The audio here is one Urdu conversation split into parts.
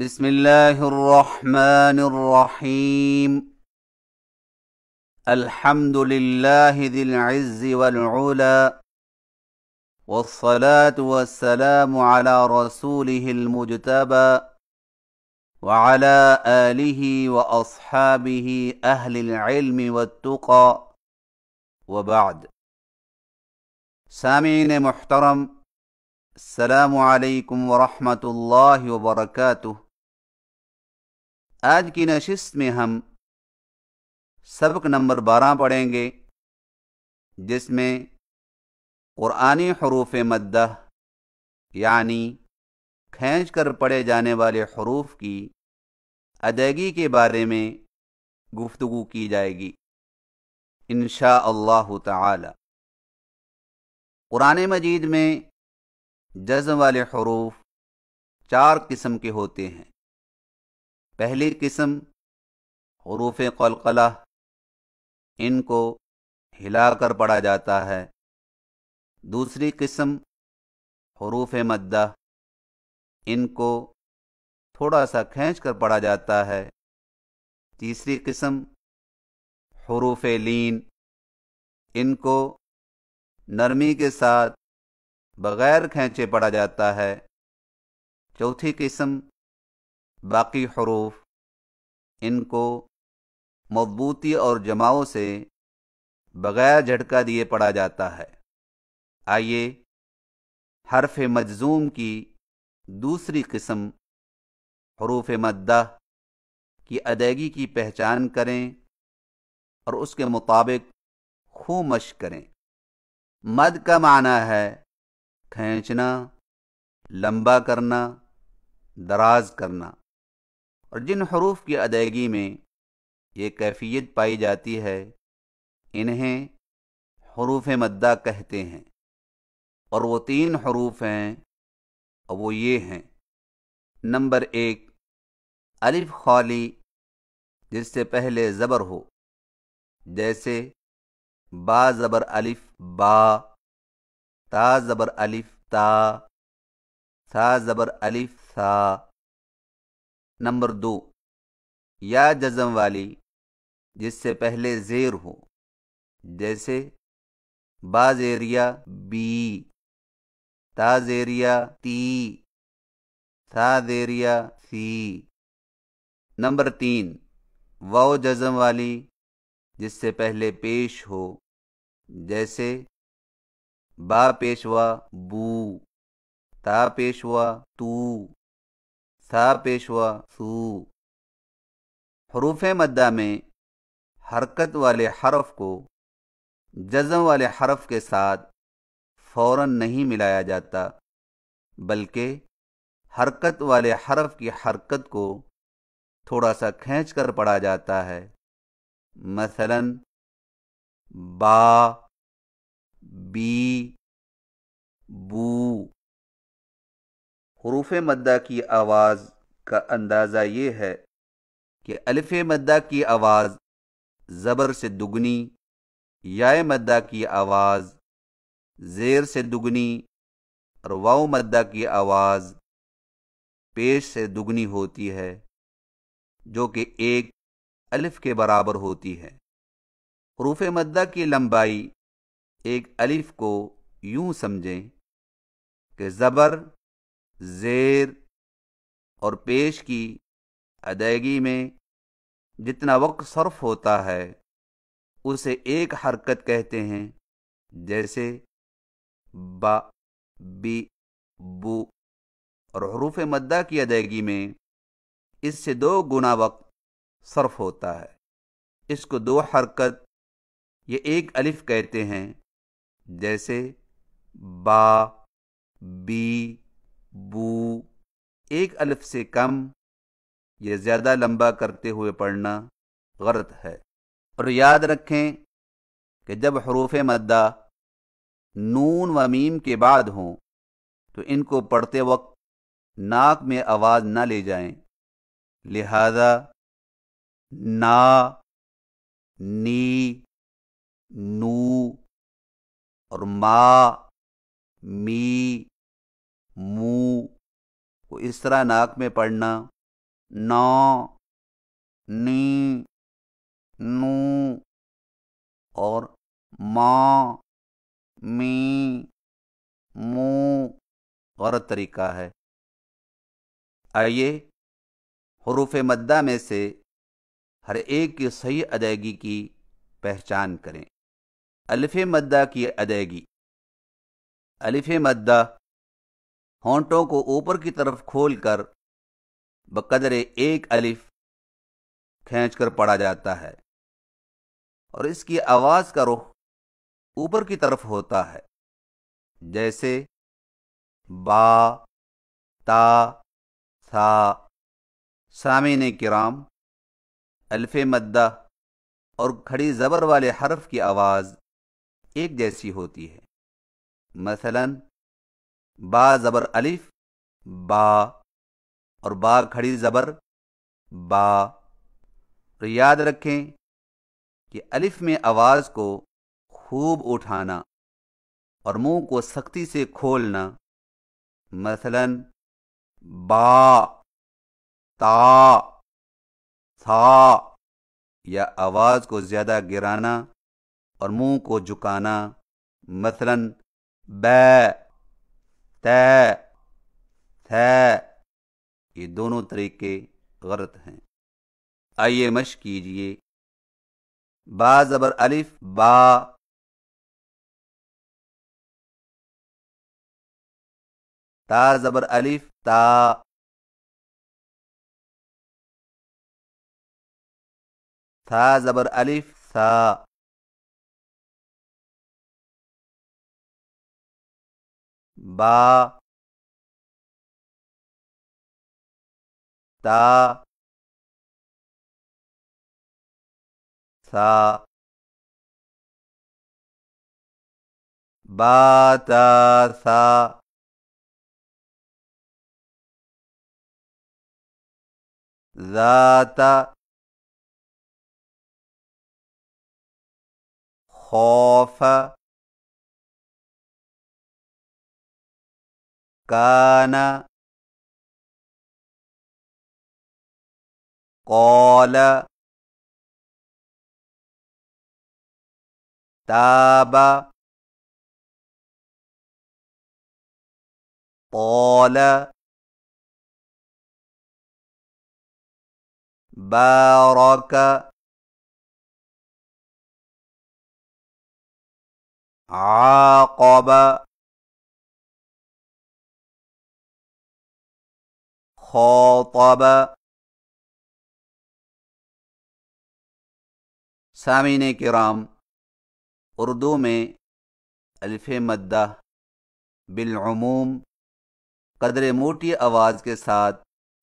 بسم الله الرحمن الرحيم. الحمد لله ذي العز والعلا، والصلاة والسلام على رسوله المجتبى وعلى آله وأصحابه أهل العلم والتقى، وبعد. سامعین محترم، السلام علیکم ورحمۃ اللہ وبرکاتہ. آج کی نشست میں ہم سبق نمبر 12 پڑھیں گے، جس میں قرآنی حروف مدہ یعنی کھینچ کر پڑھے جانے والے حروف کی ادائیگی کے بارے میں گفتگو کی جائے گی انشاء اللہ تعالی. قرآن مجید میں جزم والے حروف 4 قسم کے ہوتے ہیں. پہلی قسم حروف قلقلہ، ان کو ہلا کر پڑھا جاتا ہے. دوسری قسم حروف مدہ، ان کو تھوڑا سا کھینچ کر پڑھا جاتا ہے. تیسری قسم حروف لین، ان کو نرمی کے ساتھ بغیر کھینچے پڑھا جاتا ہے. چوتھی قسم باقی حروف، ان کو مضبوطی اور جماؤ سے بغیر جھٹکا دیے پڑھا جاتا ہے. آئیے حرف مجزوم کی دوسری قسم حروف مدہ کی ادائیگی کی پہچان کریں اور اس کے مطابق خوب مشق کریں. مد کا معنی ہے کھینچنا، لمبا کرنا، دراز کرنا، اور جن حروف کی ادائیگی میں یہ کیفیت پائی جاتی ہے انہیں حروف مدہ کہتے ہیں. اور وہ 3 حروف ہیں، اور وہ یہ ہیں: نمبر 1 الف خالی جس سے پہلے زبر ہو، جیسے با زبر الف با، تا زبر الف تا، ثا زبر الف ثا. نمبر 2 یا جزم والی جس سے پہلے زیر ہو، جیسے با زیریا بی، تا زیریا تی، ثا زیریا سی. نمبر 3 واو جزم والی جس سے پہلے پیش ہو، جیسے با پیشوا بو، تا پیشوا تو، ثا پیشوا سو. حروف مدہ میں حرکت والے حرف کو جزم والے حرف کے ساتھ فوراً نہیں ملایا جاتا، بلکہ حرکت والے حرف کی حرکت کو تھوڑا سا کھینچ کر پڑھا جاتا ہے. مثلاً با، بی، بو. حروف مدہ کی آواز کا اندازہ یہ ہے کہ الف مدہ کی آواز زبر سے دگنی، یا مدہ کی آواز زیر سے دگنی، اور واو مدہ کی آواز پیش سے دگنی ہوتی ہے، جو کہ 1 الف کے برابر ہوتی ہے. حروف مدہ کی لمبائی 1 الف کو یوں سمجھیں کہ زبر، زیر اور پیش کی ادائیگی میں جتنا وقت صرف ہوتا ہے اسے 1 حرکت کہتے ہیں، جیسے با، بی، بو. اور حروف مدہ کی ادائیگی میں اس سے 2 گنا وقت صرف ہوتا ہے. اس کو 2 حرکت یہ 1 الف کہتے ہیں، جیسے با، بی، بو. 1 الف سے کم یہ زیادہ لمبا کرتے ہوئے پڑھنا غلط ہے. اور یاد رکھیں کہ جب حروف مدہ نون و میم کے بعد ہوں تو ان کو پڑھتے وقت ناک میں آواز نہ لے جائیں. لہذا نا، نی، نو اور ما، می، مو کو اس طرح ناک میں پڑھنا نو، نی، نو اور ما، می، مو غلط طریقہ ہے۔ آئیے حروف مدہ میں سے ہر ایک کی صحیح ادائیگی کی پہچان کریں۔ الف مدہ کی ادائیگی۔ الف مدہ ہونٹوں کو اوپر کی طرف کھول کر بقدر ایک الف کھینچ کر پڑھا جاتا ہے اور اس کی آواز کا رخ اوپر کی طرف ہوتا ہے، جیسے با، تا، ثا۔ سامعین کرام، الف مدہ اور کھڑی زبر والے حرف کی آواز ایک جیسی ہوتی ہے۔ مثلا با زبر الف، با، اور با کھڑی زبر با۔ اور یاد رکھیں کہ الف میں آواز کو خوب اٹھانا اور منہ کو سختی سے کھولنا۔ مثلا با، تا، ثا، یا آواز کو زیادہ گرانا اور منہ کو جھکانا۔ مثلا بے، تے، تھے۔ یہ دونوں طریقے غلط ہیں۔ آئیے مشق کیجئے۔ با زبر الف، با، تا زبر الف، تا، ثا زبر الف، ثا۔ با، تا، ثا۔ با، تا، ثا۔ ذات، خوف، کان، قال، تاب، طال، بارك، عاقب، خاطب۔ سامعین کرام، اردو میں الف مدہ بالعموم قدر موٹی آواز کے ساتھ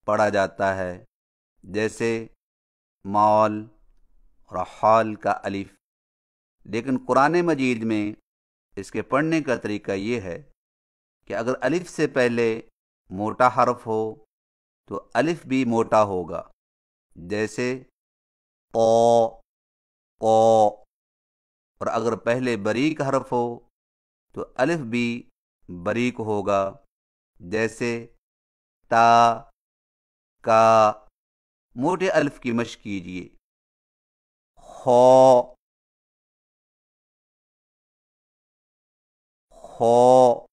پڑھا جاتا ہے، جیسے مال اور حال کا الف۔ لیکن قرآن مجید میں اس کے پڑھنے کا طریقہ یہ ہے کہ اگر الف سے پہلے موٹا حرف ہو تو الف بھی موٹا ہوگا، جیسے قو، قو۔ اور اگر پہلے باریک حرف ہو تو الف بھی باریک ہوگا، جیسے تا، کا۔ موٹے الف کی مشق کیجیے۔ خو، خو،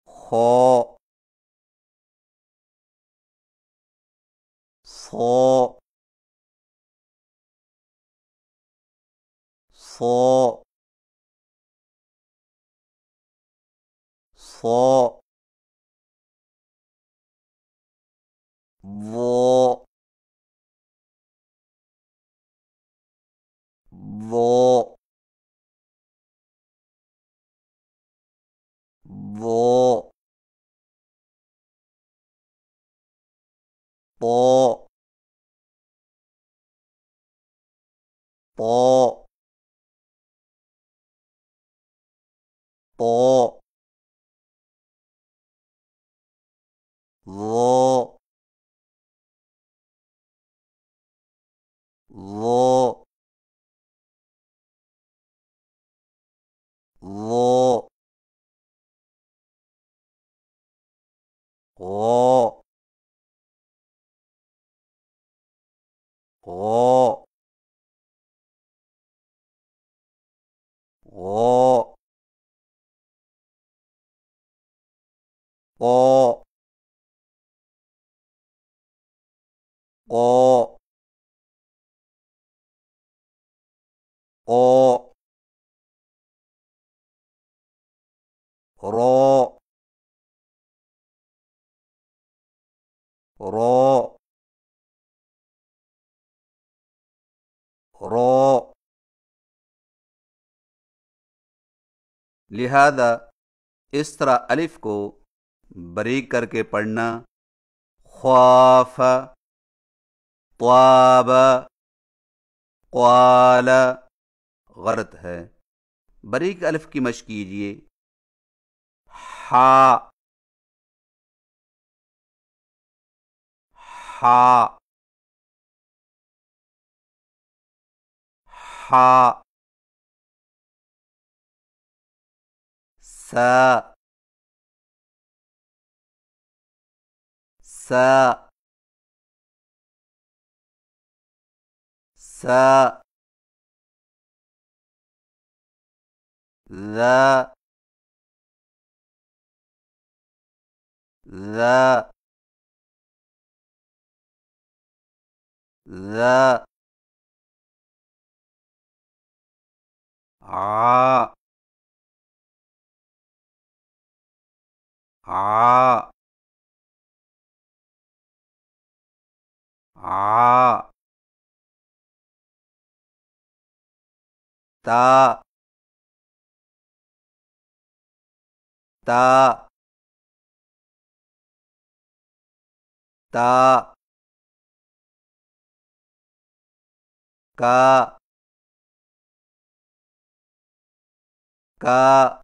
خو، صو، صو، صو، وہ، وہ، وہ، پو، پو، پو، وہ، وہ، وہ، غو غو غو غو غو غو رو رو رو لہذا اس طرح الف کو بریک کر کے پڑھنا خواف طواب قوال غلط ہے. بریک الف کی مشق کیجیے. ہا ہا ہا سا سا سا ذا ذا ذا ع ع ع تا تا تا کا کا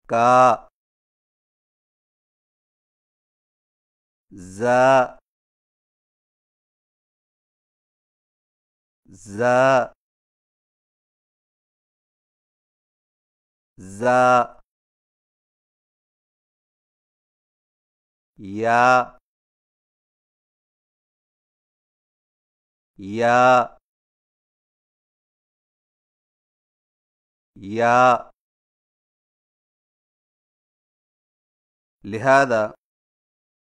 کا ز ز ز یا یا یا لہذا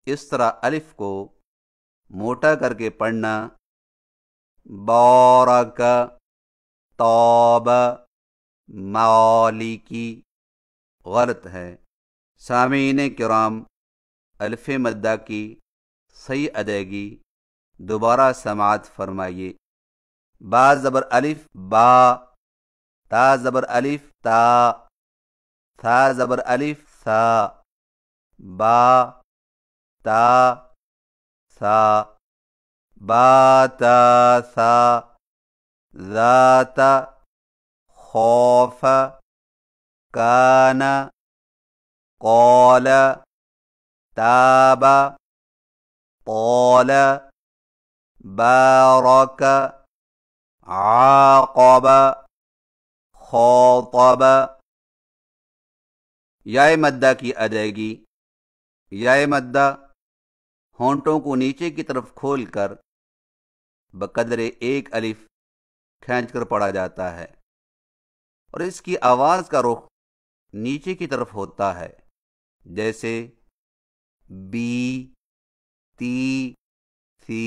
اس طرح الف کو موٹا کر کے پڑھنا بارک طاب مالکی غلط ہے. سامعین کرام، الف مدہ کی صحیح ادائیگی دوبارہ سماعت فرمائیے. با زبر الف با، تا زبر الف تا، ثا زبر الف ثا، با تا ثا، با تا ثا، ذات خوف کان قال تاب طال بارک عاقب خاطب. یائے مدہ کی ادائیگی. یائے مدہ ہونٹوں کو نیچے کی طرف کھول کر بقدر ایک الف کھینچ کر پڑھا جاتا ہے اور اس کی آواز کا رخ نیچے کی طرف ہوتا ہے، جیسے بی، تی، سی.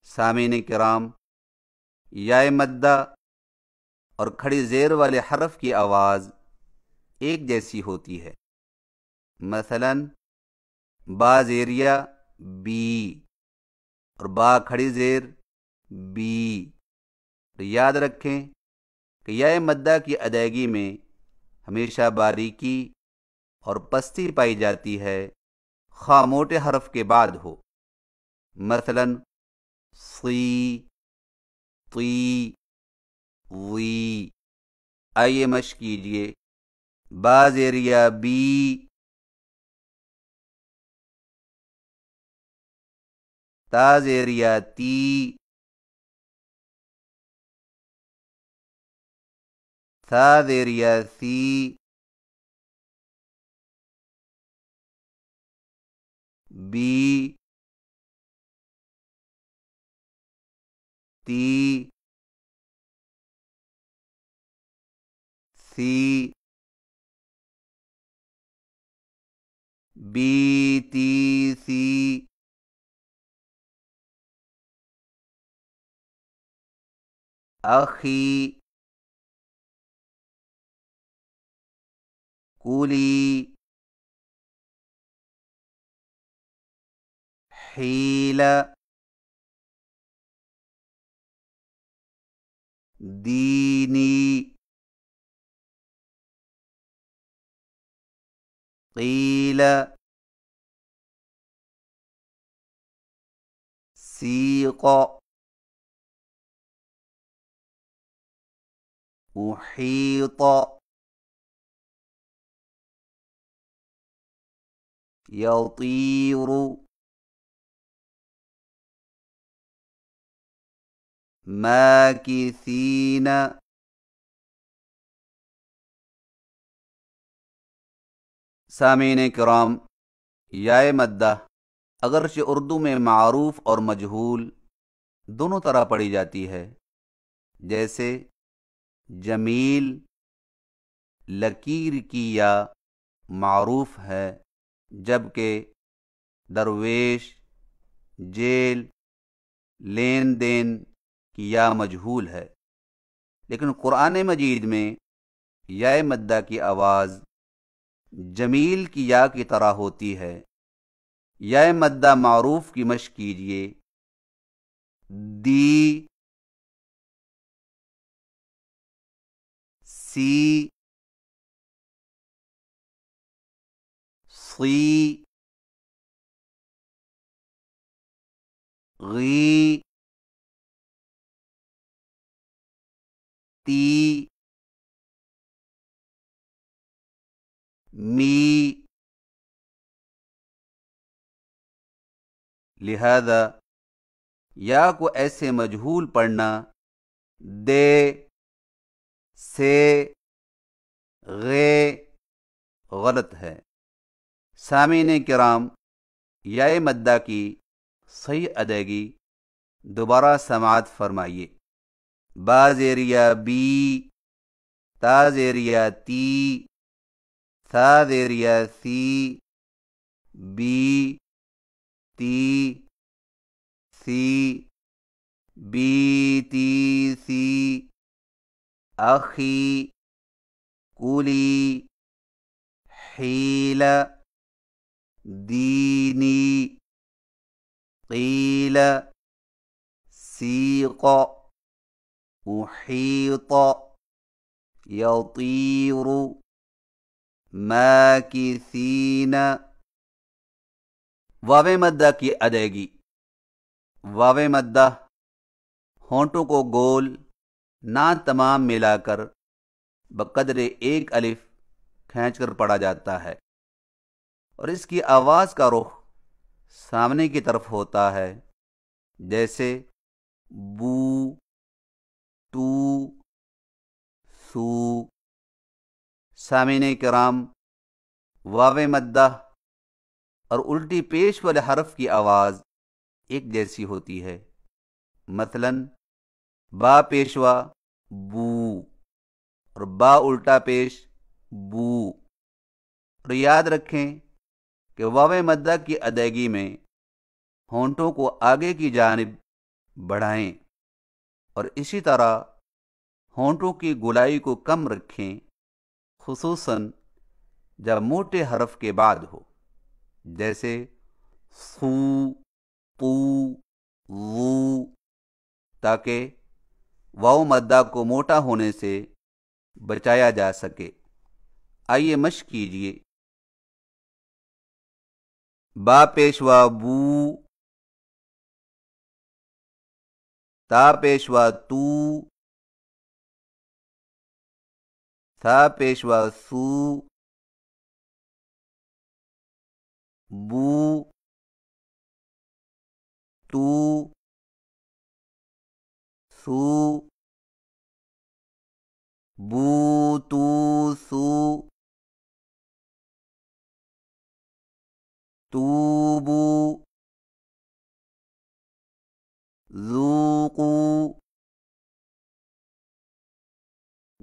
سامعین کرام، یائے مدہ اور کھڑی زیر والے حرف کی آواز ایک جیسی ہوتی ہے. مثلا با زیریہ بی اور با کھڑی زیر بی. یاد رکھیں کہ یائے مدہ کی ادائیگی میں ہمیشہ باریکی اور پستی پائی جاتی ہے، خواہ موٹے حرف کے بعد ہو. مثلا سی، تی، وی. آئیے مشق کیجیے. با زیریہ بی، تا زیریہ تی، ثا زیریہ سی، بی تی سی بی تی سی اخی کولی حیل دینی قیل سیق احیط یطیر ماکثین سامعین کرام، یائے مدہ اگرچہ اردو میں معروف اور مجہول دونوں طرح پڑھی جاتی ہے، جیسے جمیل لکیر کی یا معروف ہے، جبکہ درویش جیل لین دین کی یا مجہول ہے۔ لیکن قرآن مجید میں یائے مدہ کی آواز جمیل کی یا کی طرح ہوتی ہے۔ یائے مدہ معروف کی مشق کیجیے۔ دی، سی، صی، غی، تی، می۔ لہذا یا کو ایسے مجہول پڑھنا دے، سے، غے غلط ہے۔ سامعین کرام، یائے مدہ کی صحیح ادائیگی دوبارہ سماعت فرمائیے۔ با زیریا بی، تا زیریا تی، ثا زیریا سی، بی تی سی، بی تی سی، اخی کولی، حیل دینی، قیل سیق احیط یطیر ماکثین۔ واو مدہ کی ادائیگی۔ واو مدہ ہونٹوں کو گول نہ تمام ملا کر بقدر ایک الف کھینچ کر پڑھا جاتا ہے، اور اس کی آواز کا رخ سامنے کی طرف ہوتا ہے، جیسے بو، تو، سو۔ سامعین کرام، واو مدہ اور الٹی پیش والے حرف کی آواز ایک جیسی ہوتی ہے۔ مثلا با پیشوا بو اور با الٹا پیش بو۔ اور یاد رکھیں کہ واو مدہ کی ادائیگی میں ہونٹوں کو آگے کی جانب بڑھائیں اور اسی طرح ہونٹوں کی گولائی کو کم رکھیں، خصوصاً جب موٹے حرف کے بعد ہو، جیسے سو، تو، وو، تاکہ واو مدہ کو موٹا ہونے سے بچایا جا سکے۔ آئیے مشق کیجیے۔ با پیشوا بو، تا پیشوا تو، ثا پیشوا سو، بو، تو، سو، بو تو سو، توبو،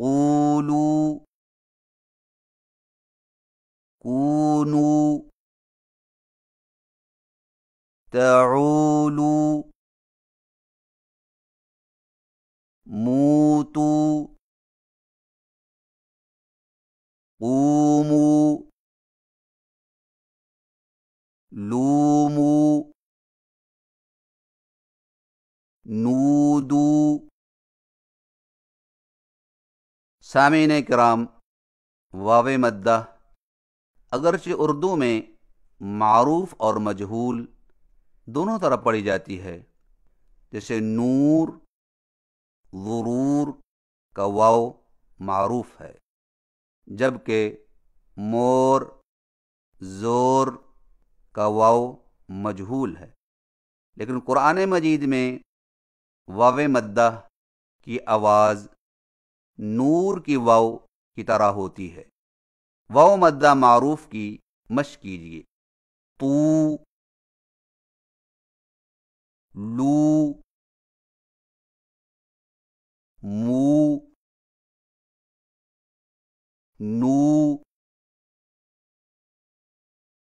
قولوا كونوا تعولوا موتوا قوموا لوموا نودوا۔ سامعین کرام، واو مدہ اگرچہ اردو میں معروف اور مجہول دونوں طرح پڑھی جاتی ہے، جیسے نور ضرور کا واو معروف ہے، جبکہ مور زور کا واو مجہول ہے، لیکن قرآن مجید میں واو مدہ کی آواز نور کی واو کی طرح ہوتی ہے۔ واو مدہ معروف کی مشق کیجیے۔ تو، لو، مو، نو،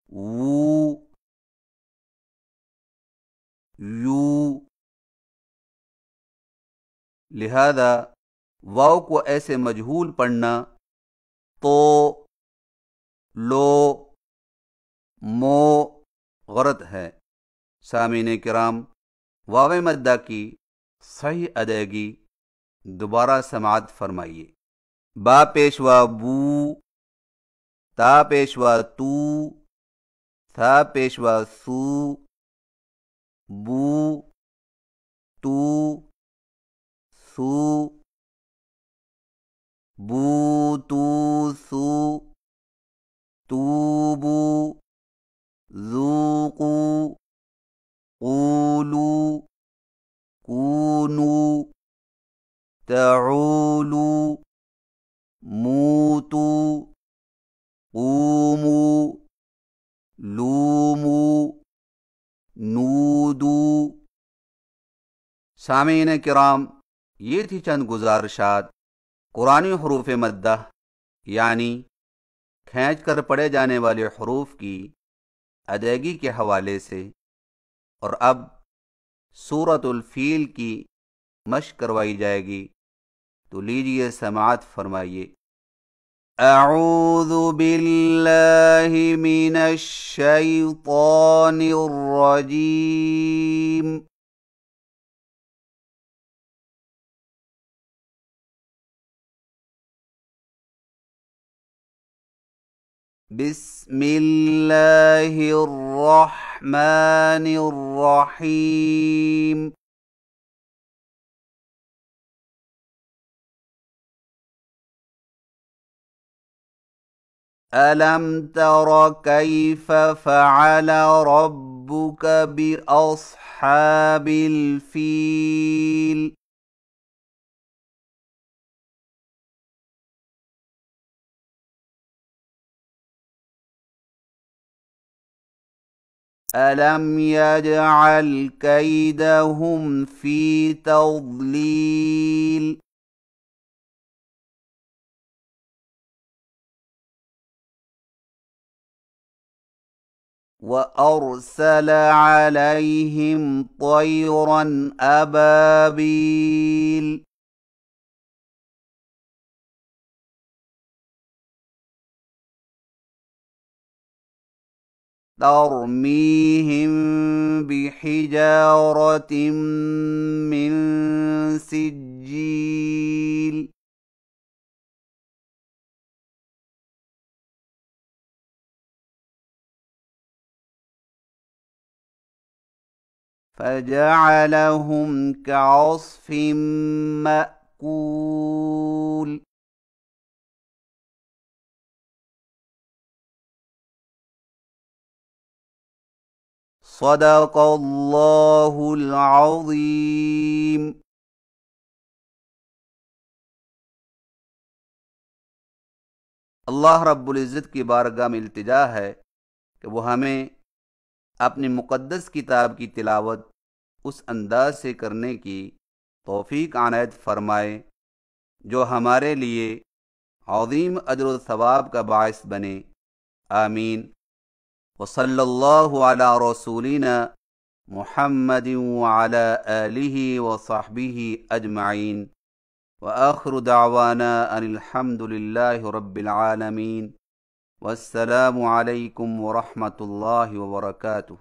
وو، یو۔ لہذا واو کو ایسے مجہول پڑھنا تو، لو، مو غلط ہے۔ سامعین کرام، واو مدہ کی صحیح ادائیگی دوبارہ سماعت فرمائیے۔ با پیشوا بو، تا پیشوا تو، تھا پیشوا سو، بو، تو، سو، بو تو سو، توبو، ذوقوا، قولوا، كونوا، تعولوا، موتوا، قوموا، لوموا، نودوا۔ سامعین کرام، یہ تھی چند گزارشات قرآنی حروف مدہ یعنی کھینچ کر پڑھے جانے والے حروف کی ادائیگی کے حوالے سے، اور اب سورۃ الفیل کی مشق کروائی جائے گی، تو لیجئے سماعت فرمائیے۔ اعوذ باللہ من الشیطان الرجیم۔ بسم اللہ الرحمن الرحیم۔ ألم تر كيف فعل ربك بأصحاب الفيل؟ ألم يجعل كيدهم في تضليل؟ وأرسل عليهم طيرا أبابيل ترميهم بحجارة من سجيل فجعلهم كعصف مأكول۔ صدق اللہ العظیم۔ اللہ رب العزت کی بارگاہ میں التجا ہے کہ وہ ہمیں اپنی مقدس کتاب کی تلاوت اس انداز سے کرنے کی توفیق عنایت فرمائے جو ہمارے لیے عظیم اجر و ثواب کا باعث بنے، آمین۔ وصلی اللہ علی رسولنا محمد وعلی آلہ وصحبہ اجمعین، وآخر دعوانا ان الحمد للہ رب العالمین، والسلام علیکم ورحمۃ اللہ وبرکاتہ۔